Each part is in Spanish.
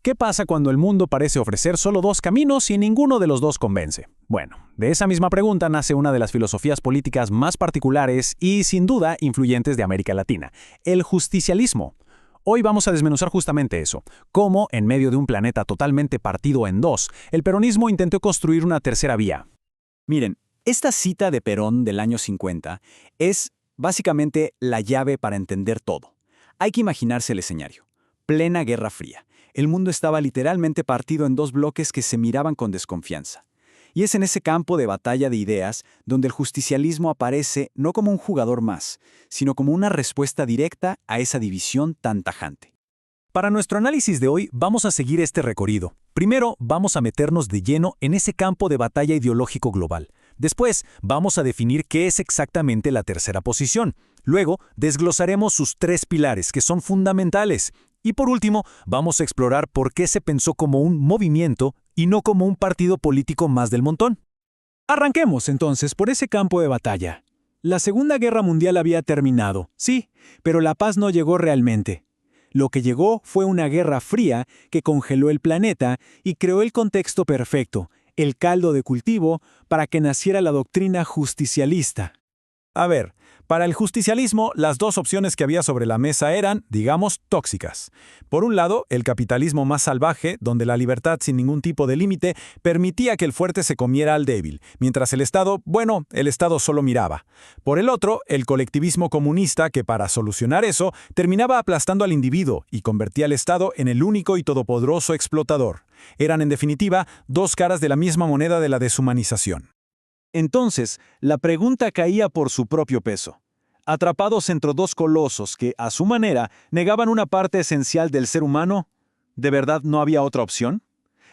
¿Qué pasa cuando el mundo parece ofrecer solo dos caminos y ninguno de los dos convence? Bueno, de esa misma pregunta nace una de las filosofías políticas más particulares y, sin duda, influyentes de América Latina, el justicialismo. Hoy vamos a desmenuzar justamente eso, cómo, en medio de un planeta totalmente partido en dos, el peronismo intentó construir una tercera vía. Miren, esta cita de Perón del año 50 es básicamente la llave para entender todo. Hay que imaginarse el escenario. Plena Guerra Fría. El mundo estaba literalmente partido en dos bloques que se miraban con desconfianza. Y es en ese campo de batalla de ideas donde el justicialismo aparece no como un jugador más, sino como una respuesta directa a esa división tan tajante. Para nuestro análisis de hoy vamos a seguir este recorrido. Primero vamos a meternos de lleno en ese campo de batalla ideológico global. Después vamos a definir qué es exactamente la tercera posición. Luego desglosaremos sus tres pilares que son fundamentales. Y por último, vamos a explorar por qué se pensó como un movimiento y no como un partido político más del montón. Arranquemos entonces por ese campo de batalla. La Segunda Guerra Mundial había terminado, sí, pero la paz no llegó realmente. Lo que llegó fue una guerra fría que congeló el planeta y creó el contexto perfecto, el caldo de cultivo, para que naciera la doctrina justicialista. A ver, para el justicialismo, las dos opciones que había sobre la mesa eran, digamos, tóxicas. Por un lado, el capitalismo más salvaje, donde la libertad sin ningún tipo de límite permitía que el fuerte se comiera al débil, mientras el Estado, el Estado solo miraba. Por el otro, el colectivismo comunista que para solucionar eso terminaba aplastando al individuo y convertía al Estado en el único y todopoderoso explotador. Eran, en definitiva, dos caras de la misma moneda de la deshumanización. Entonces, la pregunta caía por su propio peso. Atrapados entre dos colosos que, a su manera, negaban una parte esencial del ser humano, ¿de verdad no había otra opción?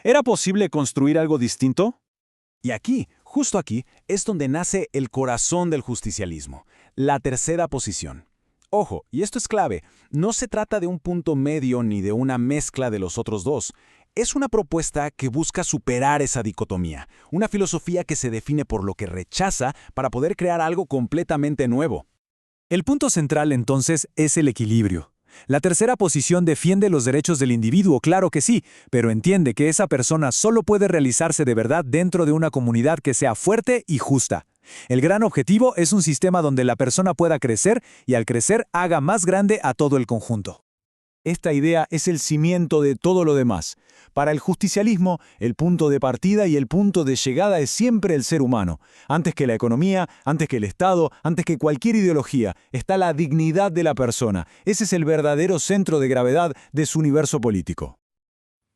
¿Era posible construir algo distinto? Y aquí, justo aquí, es donde nace el corazón del justicialismo, la tercera posición. Ojo, y esto es clave, no se trata de un punto medio ni de una mezcla de los otros dos. Es una propuesta que busca superar esa dicotomía, una filosofía que se define por lo que rechaza para poder crear algo completamente nuevo. El punto central entonces es el equilibrio. La tercera posición defiende los derechos del individuo, claro que sí, pero entiende que esa persona solo puede realizarse de verdad dentro de una comunidad que sea fuerte y justa. El gran objetivo es un sistema donde la persona pueda crecer y al crecer haga más grande a todo el conjunto. Esta idea es el cimiento de todo lo demás. Para el justicialismo, el punto de partida y el punto de llegada es siempre el ser humano. Antes que la economía, antes que el Estado, antes que cualquier ideología, está la dignidad de la persona. Ese es el verdadero centro de gravedad de su universo político.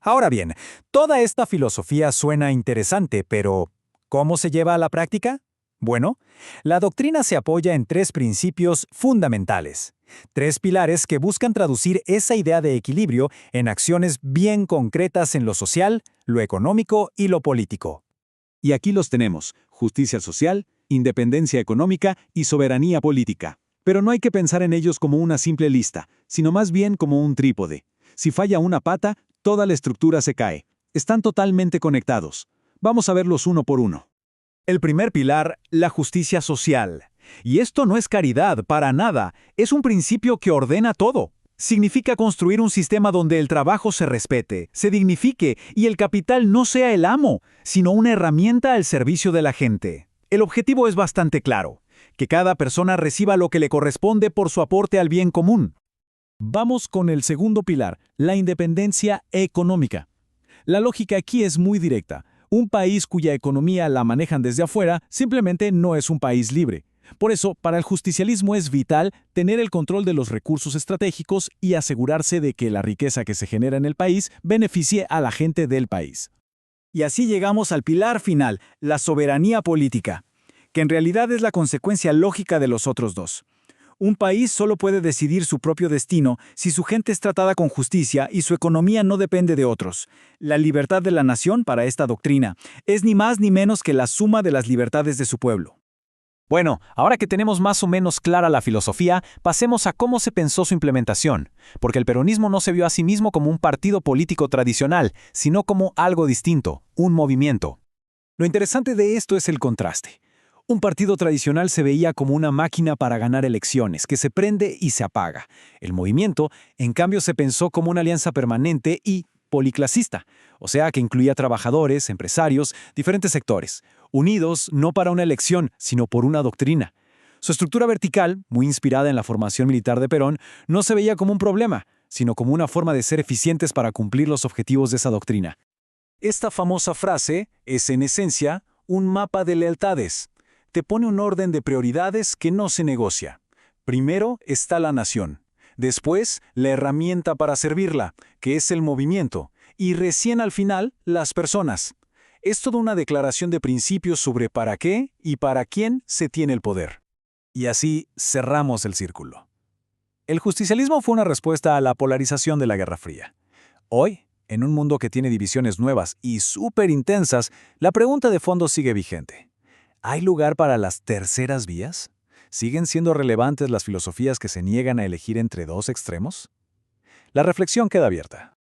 Ahora bien, toda esta filosofía suena interesante, pero ¿cómo se lleva a la práctica? Bueno, la doctrina se apoya en tres principios fundamentales. Tres pilares que buscan traducir esa idea de equilibrio en acciones bien concretas en lo social, lo económico y lo político. Y aquí los tenemos: justicia social, independencia económica y soberanía política. Pero no hay que pensar en ellos como una simple lista, sino más bien como un trípode. Si falla una pata, toda la estructura se cae. Están totalmente conectados. Vamos a verlos uno por uno. El primer pilar, la justicia social. Y esto no es caridad, para nada, es un principio que ordena todo. Significa construir un sistema donde el trabajo se respete, se dignifique y el capital no sea el amo, sino una herramienta al servicio de la gente. El objetivo es bastante claro, que cada persona reciba lo que le corresponde por su aporte al bien común. Vamos con el segundo pilar, la independencia económica. La lógica aquí es muy directa. Un país cuya economía la manejan desde afuera simplemente no es un país libre. Por eso, para el justicialismo es vital tener el control de los recursos estratégicos y asegurarse de que la riqueza que se genera en el país beneficie a la gente del país. Y así llegamos al pilar final, la soberanía política, que en realidad es la consecuencia lógica de los otros dos. Un país solo puede decidir su propio destino si su gente es tratada con justicia y su economía no depende de otros. La libertad de la nación, para esta doctrina, es ni más ni menos que la suma de las libertades de su pueblo. Bueno, ahora que tenemos más o menos clara la filosofía, pasemos a cómo se pensó su implementación, porque el peronismo no se vio a sí mismo como un partido político tradicional, sino como algo distinto, un movimiento. Lo interesante de esto es el contraste. Un partido tradicional se veía como una máquina para ganar elecciones, que se prende y se apaga. El movimiento, en cambio, se pensó como una alianza permanente y, policlasista, o sea que incluía trabajadores, empresarios, diferentes sectores, unidos no para una elección, sino por una doctrina. Su estructura vertical, muy inspirada en la formación militar de Perón, no se veía como un problema, sino como una forma de ser eficientes para cumplir los objetivos de esa doctrina. Esta famosa frase es, en esencia, un mapa de lealtades. Te pone un orden de prioridades que no se negocia. Primero está la nación. Después, la herramienta para servirla, que es el movimiento. Y recién al final, las personas. Es toda una declaración de principios sobre para qué y para quién se tiene el poder. Y así cerramos el círculo. El justicialismo fue una respuesta a la polarización de la Guerra Fría. Hoy, en un mundo que tiene divisiones nuevas y súper intensas, la pregunta de fondo sigue vigente. ¿Hay lugar para las terceras vías? ¿Siguen siendo relevantes las filosofías que se niegan a elegir entre dos extremos? La reflexión queda abierta.